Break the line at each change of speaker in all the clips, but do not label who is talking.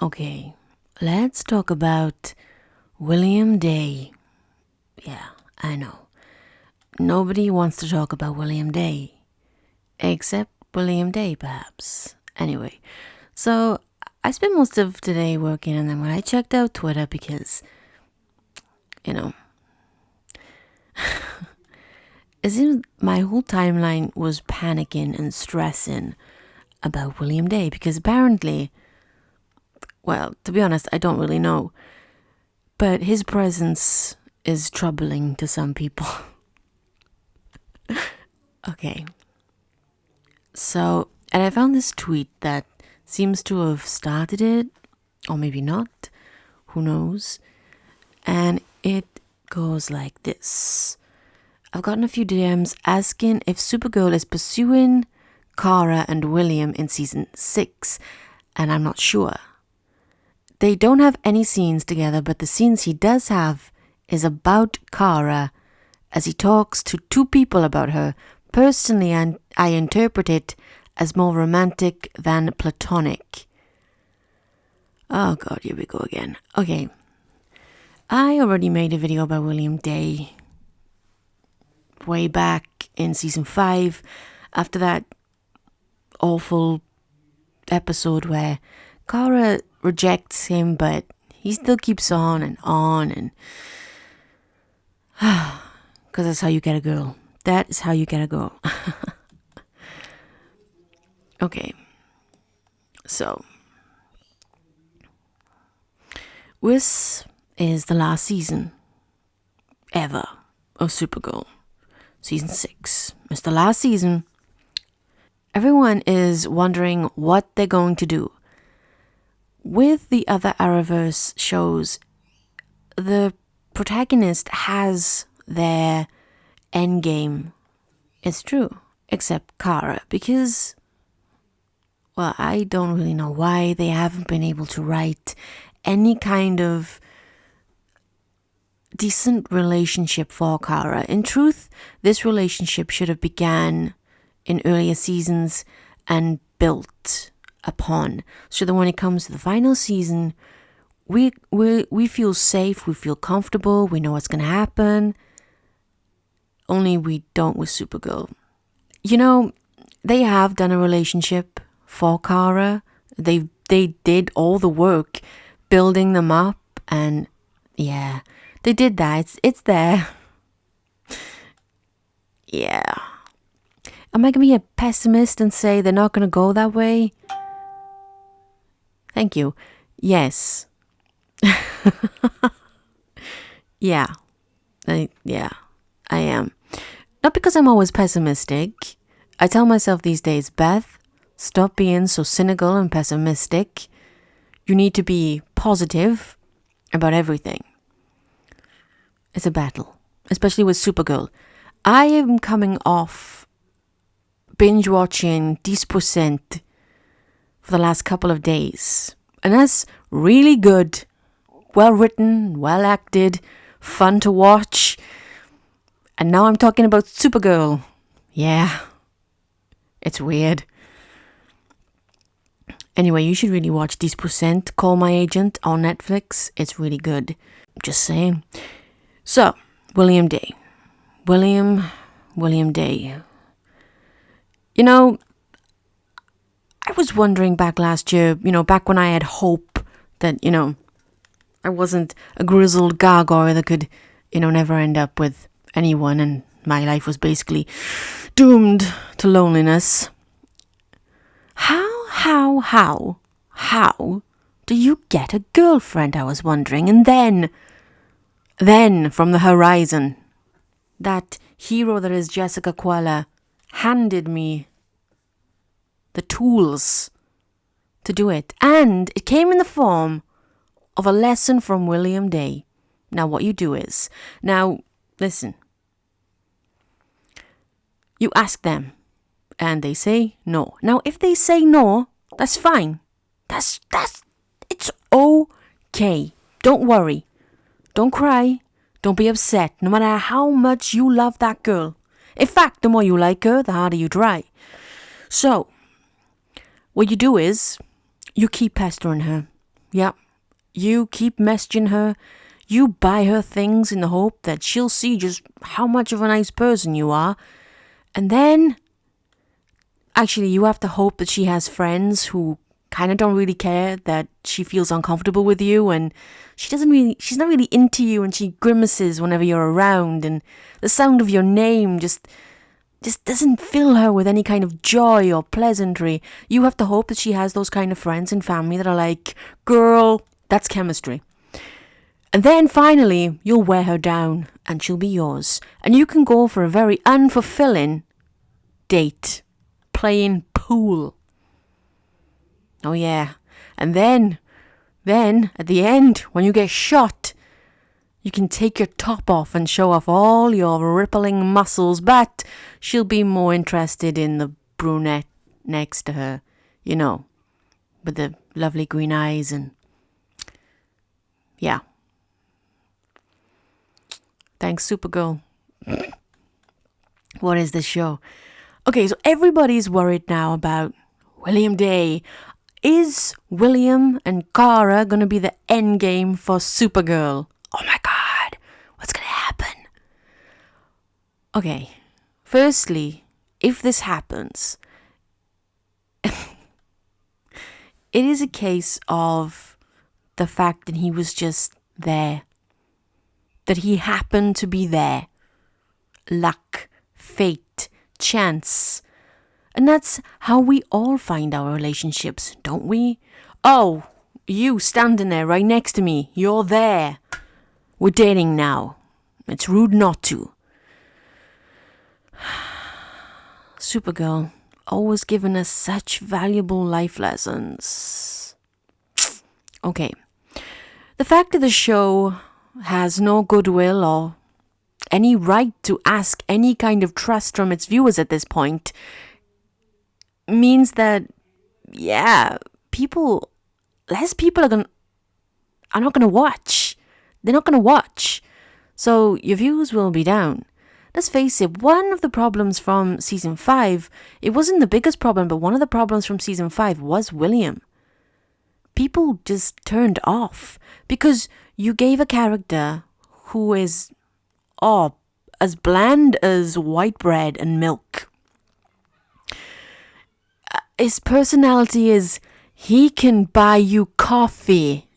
Okay, let's talk about William Dey. Yeah, I know. Nobody wants to talk about William Dey. Except William Dey, perhaps. Anyway, so I spent most of today working, and then when I checked out Twitter because, it seems my whole timeline was panicking and stressing about William Dey because apparently, well, to be honest, I don't really know, but his presence is troubling to some people. Okay. So, and I found this tweet that seems to have started it, or maybe not, who knows, and it goes like this. I've gotten a few DMs asking if Supergirl is pursuing Kara and William in season 6, and I'm not sure. They don't have any scenes together, but the scenes he does have is about Kara as he talks to two people about her. Personally, I interpret it as more romantic than platonic. Oh God, here we go again. Okay. I already made a video about William Dey way back in season 5 after that awful episode where Kara rejects him, but he still keeps on and because that's how you get a girl. That is how you get a girl. Okay, so this is the last season ever of Supergirl. Season 6. It's the last season. Everyone is wondering what they're going to do. With the other Arrowverse shows, the protagonist has their endgame. It's true, except Kara, because, well, I don't really know why they haven't been able to write any kind of decent relationship for Kara. In truth, this relationship should have began in earlier seasons and built upon, so that when it comes to the final season, we feel safe, we feel comfortable, we know what's going to happen. Only we don't with Supergirl. They have done a relationship for Kara. They did all the work building them up, and yeah, they did that. It's there. Yeah. Am I going to be a pessimist and say they're not going to go that way? Thank you. Yes. Yeah. I am. Not because I'm always pessimistic. I tell myself these days, Beth, stop being so cynical and pessimistic. You need to be positive about everything. It's a battle, especially with Supergirl. I am coming off binge watching 10% for the last couple of days. And that's really good. Well written, well acted, fun to watch. And now I'm talking about Supergirl. Yeah. It's weird. Anyway, you should really watch 10%, Call My Agent on Netflix. It's really good. Just saying. So, William Dey. William Dey. I was wondering back last year, back when I had hope that, I wasn't a grizzled gargoyle that could, never end up with anyone, and my life was basically doomed to loneliness. How do you get a girlfriend, I was wondering, and then from the horizon, that hero that is Jessica Quella handed me the tools to do it. And it came in the form of a lesson from William Dey. Now what you do is, listen. You ask them and they say no. Now if they say no, that's fine. It's okay. Don't worry. Don't cry. Don't be upset, no matter how much you love that girl. In fact, the more you like her, the harder you try. So, what you do is, you keep pestering her. Yeah. You keep messaging her. You buy her things in the hope that she'll see just how much of a nice person you are. And then, actually, you have to hope that she has friends who kind of don't really care that she feels uncomfortable with you, and she's not really into you, and she grimaces whenever you're around, and the sound of your name just doesn't fill her with any kind of joy or pleasantry. You have to hope that she has those kind of friends and family that are like, girl, that's chemistry. And then finally, you'll wear her down, and she'll be yours, and you can go for a very unfulfilling date, playing pool. Oh yeah. And then at the end, when you get shot, you can take your top off and show off all your rippling muscles, but she'll be more interested in the brunette next to her, you know, with the lovely green eyes. And yeah. Thanks, Supergirl. What is this show? Okay, so everybody's worried now about William Dey. Is William and Kara going to be the end game for Supergirl? Oh my god, what's going to happen? Okay, firstly, if this happens, it is a case of the fact that he was just there. That he happened to be there. Luck, fate, chance. And that's how we all find our relationships, don't we? Oh, you standing there right next to me. You're there. We're dating now. It's rude not to. Supergirl, always giving us such valuable life lessons. Okay. The fact that the show has no goodwill or any right to ask any kind of trust from its viewers at this point means that, yeah, less people are not gonna watch. They're not gonna watch. So your views will be down. Let's face it, one of the problems from season 5, it wasn't the biggest problem, but one of the problems from season 5 was William. People just turned off because you gave a character who is, as bland as white bread and milk. His personality is, he can buy you coffee.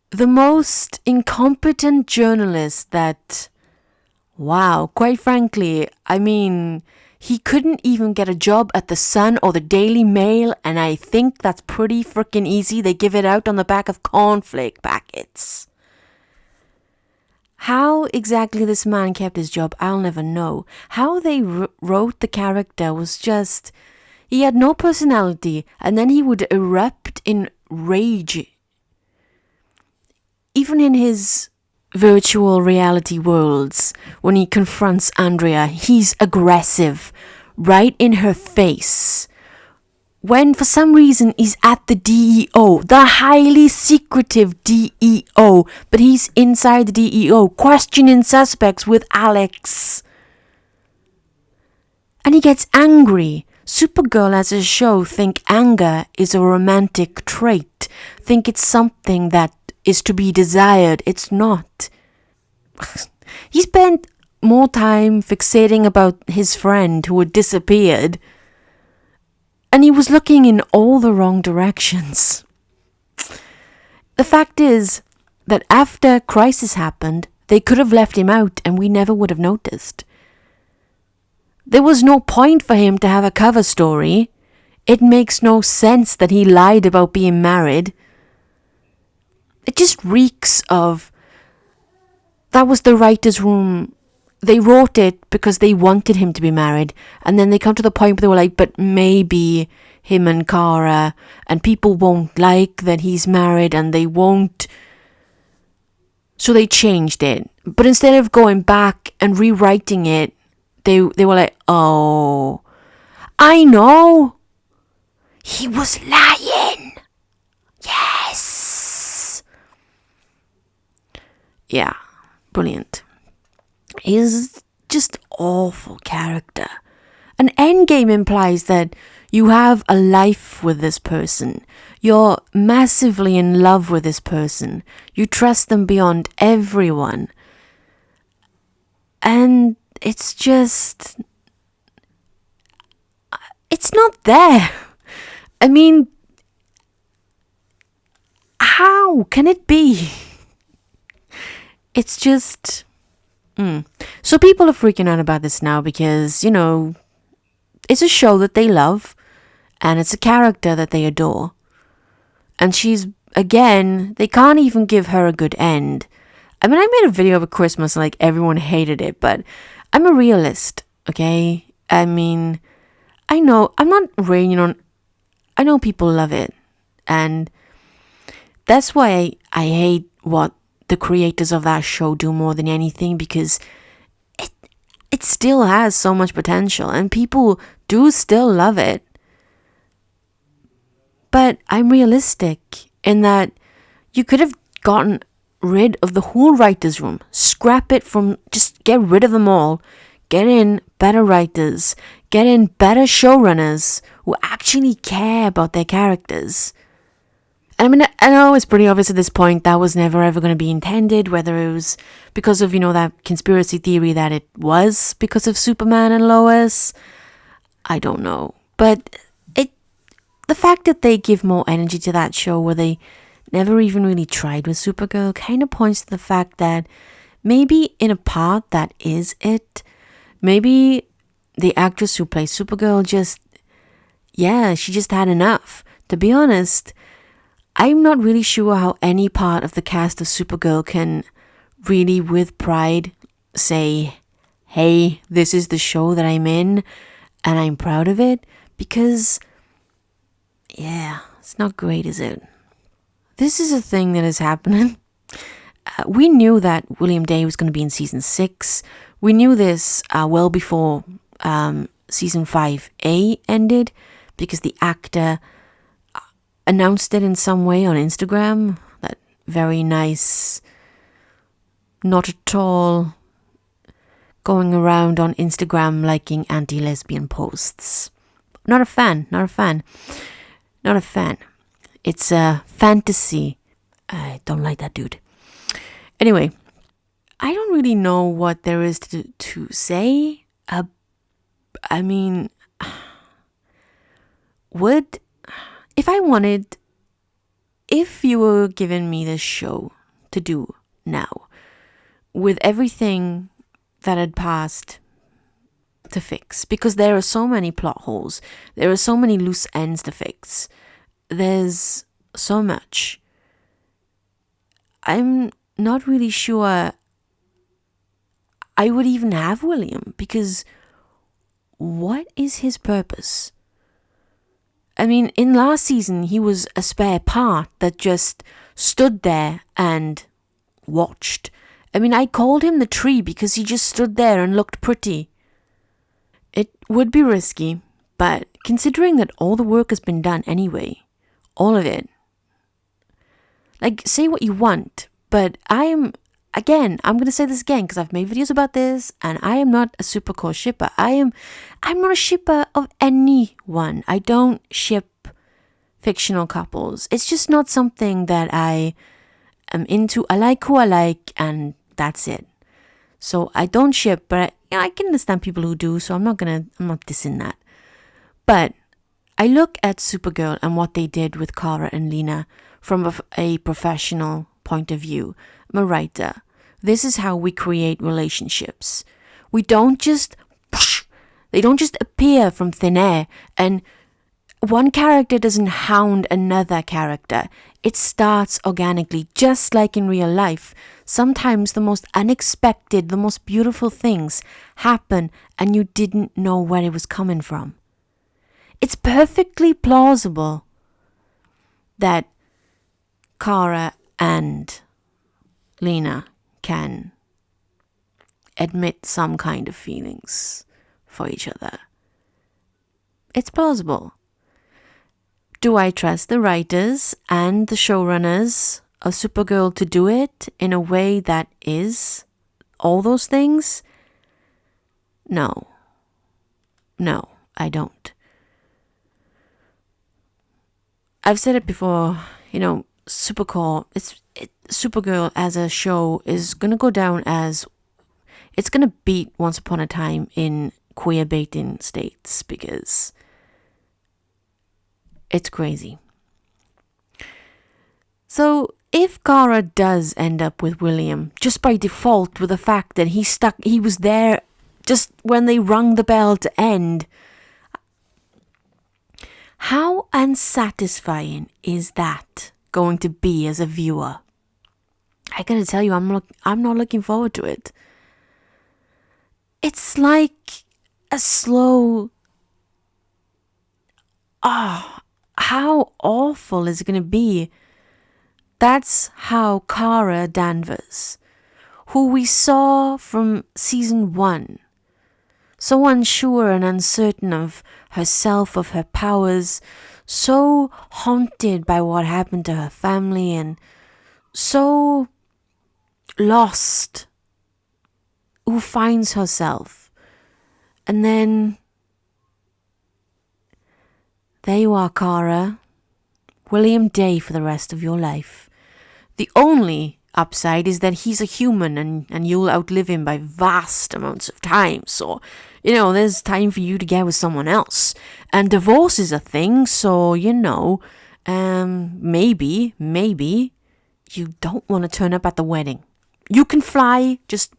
The most incompetent journalist that, wow, quite frankly, I mean, he couldn't even get a job at the Sun or the Daily Mail, and I think that's pretty freaking easy. They give it out on the back of cornflake packets. How exactly this man kept his job, I'll never know. How they wrote the character was just, he had no personality, and then he would erupt in rage. Even in his virtual reality worlds, when he confronts Andrea, he's aggressive, right in her face. When for some reason he's at the DEO, the highly secretive DEO, but he's inside the DEO questioning suspects with Alex. And he gets angry. Supergirl as a show think anger is a romantic trait. Think it's something that is to be desired. It's not. He spent more time fixating about his friend who had disappeared, and he was looking in all the wrong directions. The fact is that after Crisis happened, they could have left him out and we never would have noticed. There was no point for him to have a cover story. It makes no sense that he lied about being married. It just reeks of, that was the writer's room. They wrote it because they wanted him to be married. And then they come to the point where they were like, but maybe him and Kara, and people won't like that he's married and they won't. So they changed it. But instead of going back and rewriting it, they were like, oh, I know. He was lying. Yes. Yeah, brilliant. He's just awful character. An endgame implies that you have a life with this person. You're massively in love with this person. You trust them beyond everyone. And it's just... it's not there. I mean, how can it be? It's just... So people are freaking out about this now because, it's a show that they love and it's a character that they adore. And she's, again, they can't even give her a good end. I mean, I made a video over Christmas and like everyone hated it, but I'm a realist, okay? I mean, I know, I'm not raining on, I know people love it. And that's why I hate what the creators of that show do more than anything, because it still has so much potential and people do still love it. But I'm realistic in that you could have gotten rid of the whole writer's room. Scrap it from, just get rid of them all. Get in better writers. Get in better showrunners who actually care about their characters. I mean, I know it's pretty obvious at this point that was never ever going to be intended, whether it was because of, that conspiracy theory that it was because of Superman and Lois. I don't know. But the fact that they give more energy to that show where they never even really tried with Supergirl kind of points to the fact that maybe in a part that is it. Maybe the actress who plays Supergirl she just had enough. To be honest, I'm not really sure how any part of the cast of Supergirl can really with pride say, hey, this is the show that I'm in and I'm proud of it, because it's not great, is it? This is a thing that is happening. We knew that William Dey was going to be in season 6. We knew this well before season 5A ended, because the actor announced it in some way on Instagram. That very nice, not at all going around on Instagram liking anti-lesbian posts. Not a fan. It's a fantasy. I don't like that dude. Anyway, I don't really know what there is to say. I mean, if you were giving me this show to do now, with everything that had passed to fix, because there are so many plot holes, there are so many loose ends to fix, there's so much, I'm not really sure I would even have William, because what is his purpose? I mean, in last season, he was a spare part that just stood there and watched. I mean, I called him the tree because he just stood there and looked pretty. It would be risky, but considering that all the work has been done anyway, all of it, like, say what you want, but I'm going to say this again because I've made videos about this, and I am not a Supercorp shipper. I'm not a shipper of anyone. I don't ship fictional couples. It's just not something that I am into. I like who I like, and that's it. So I don't ship, but I can understand people who do, so I'm not dissing that. But I look at Supergirl and what they did with Kara and Lena from a professional point of view. I'm a writer. This is how we create relationships. They don't just appear from thin air, and one character doesn't hound another character. It starts organically, just like in real life. Sometimes the most unexpected, the most beautiful things happen and you didn't know where it was coming from. It's perfectly plausible that Kara and Lena can admit some kind of feelings for each other. It's plausible. Do I trust the writers and the showrunners of Supergirl to do it in a way that is all those things? No. No, I don't. I've said it before, Supercorp, Supergirl as a show is going to go down as, it's going to beat Once Upon a Time in queer baiting states because it's crazy. So if Kara does end up with William, just by default with the fact that he was there just when they rung the bell to end, how unsatisfying is that going to be as a viewer? I gotta tell you, I'm not looking forward to it. It's like a slow... how awful is it gonna be? That's how Kara Danvers, who we saw from season 1, so unsure and uncertain of herself, of her powers, so haunted by what happened to her family, and so lost, who finds herself. And then there you are, Kara, William Dey for the rest of your life. The only upside is that he's a human and you'll outlive him by vast amounts of time. So, there's time for you to get with someone else. And divorce is a thing, so, maybe you don't want to turn up at the wedding. You can fly, just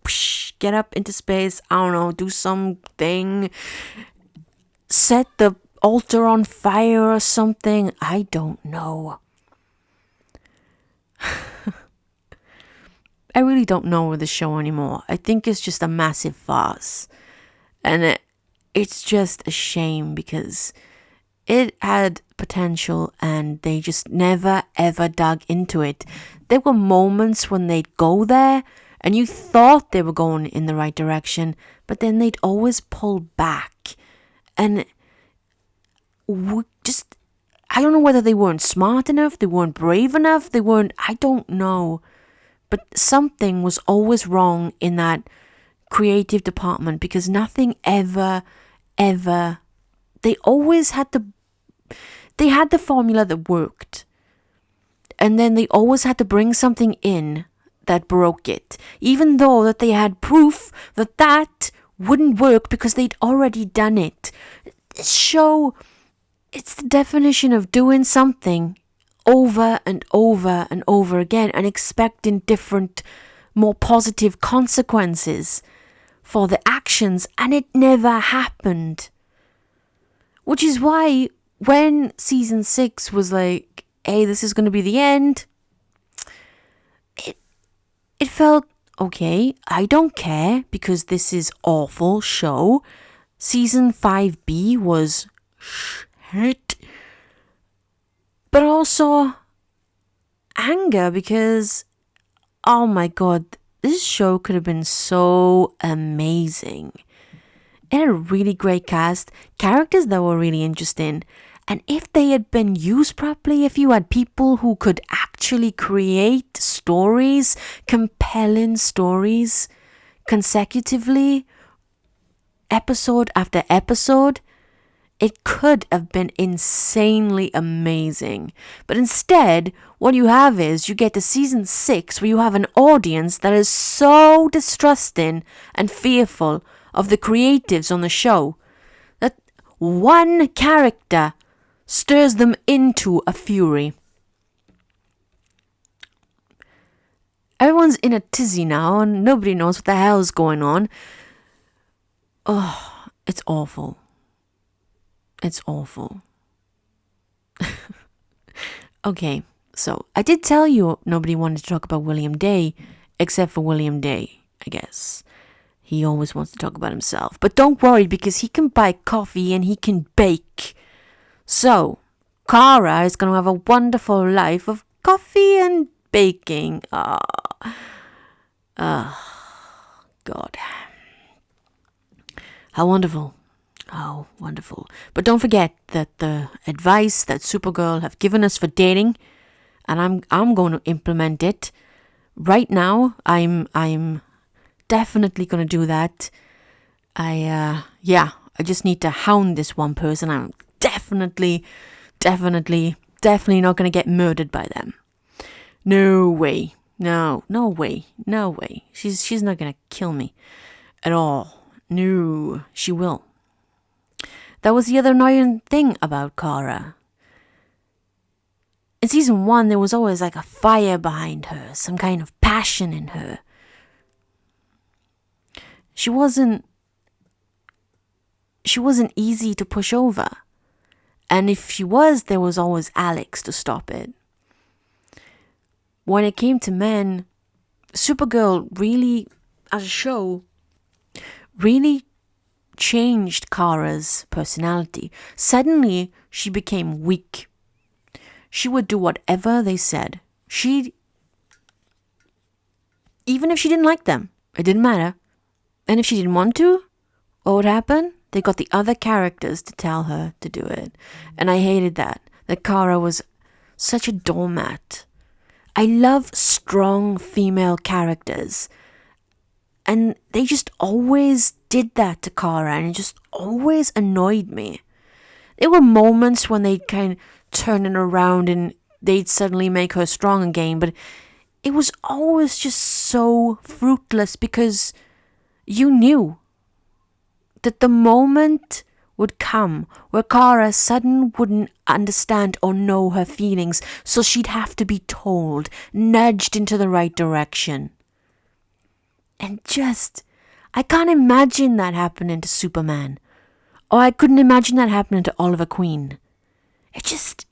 get up into space, I don't know, do something, set the altar on fire or something, I don't know. I really don't know with the show anymore. I think it's just a massive farce. And it's just a shame because it had potential and they just never ever dug into it. There were moments when they'd go there and you thought they were going in the right direction, but then they'd always pull back. And I don't know whether they weren't smart enough, they weren't brave enough, I don't know. But something was always wrong in that creative department because nothing ever, they always had they had the formula that worked. And then they always had to bring something in that broke it. Even though that they had proof that wouldn't work because they'd already done it. This show, it's the definition of doing something over and over and over again and expecting different, more positive consequences for the actions, and it never happened. Which is why when season 6 was like, hey, this is going to be the end, it felt, okay, I don't care because this is awful show. Season 5B was shit. But also anger because, oh my god, this show could have been so amazing. It had a really great cast, characters that were really interesting. And if they had been used properly, if you had people who could actually create stories, compelling stories, consecutively, episode after episode, it could have been insanely amazing. But instead, what you have is you get to season 6 where you have an audience that is so distrusting and fearful of the creatives on the show that one character stirs them into a fury. Everyone's in a tizzy now and nobody knows what the hell is going on. Oh, it's awful. It's awful. Okay, so I did tell you nobody wanted to talk about William Dey, except for William Dey, I guess. He always wants to talk about himself. But don't worry, because he can buy coffee and he can bake. So, Kara is going to have a wonderful life of coffee and baking. God. How wonderful. Oh, wonderful. But don't forget that the advice that Supergirl have given us for dating, and I'm going to implement it right now. I'm definitely going to do that. I just need to hound this one person. I'm definitely not going to get murdered by them. No way. No way. She's not going to kill me at all. No, she will. That was the other annoying thing about Kara. In season 1, there was always like a fire behind her, some kind of passion in her. She wasn't easy to push over. And if she was, there was always Alex to stop it. When it came to men, Supergirl really, as a show, really changed Kara's personality. Suddenly, she became weak. She would do whatever they said. Even if she didn't like them, it didn't matter. And if she didn't want to, what would happen? They got the other characters to tell her to do it. And I hated that Kara was such a doormat. I love strong female characters. And they just always did that to Kara, and it just always annoyed me. There were moments when they'd kind of turn it around and they'd suddenly make her strong again, but it was always just so fruitless because you knew that the moment would come where Kara suddenly wouldn't understand or know her feelings, so she'd have to be told, nudged into the right direction. And I can't imagine that happening to Superman. Or I couldn't imagine that happening to Oliver Queen. It just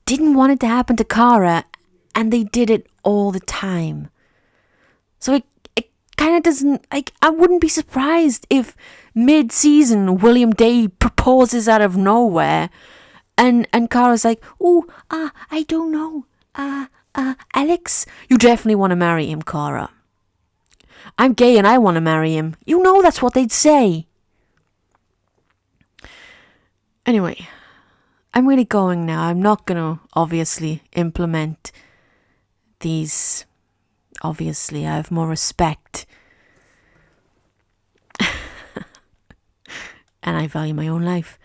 didn't want it to happen to Kara, and they did it all the time. So it kind of doesn't, I wouldn't be surprised if mid-season William Dey proposes out of nowhere, and Kara's like, I don't know, Alex, you definitely want to marry him, Kara. I'm gay and I want to marry him. You know that's what they'd say. Anyway, I'm really going now. I'm not going to obviously implement these. Obviously, I have more respect. And I value my own life.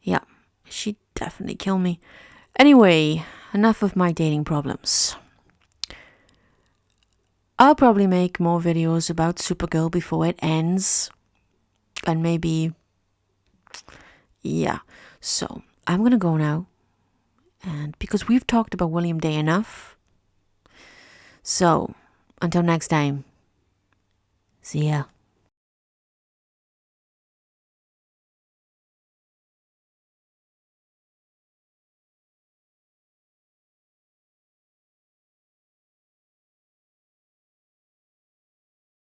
Yeah, she'd definitely kill me. Anyway, enough of my dating problems. I'll probably make more videos about Supergirl before it ends. And maybe... yeah. So, I'm going to go now. And because we've talked about William Dey enough. So, until next time. See ya.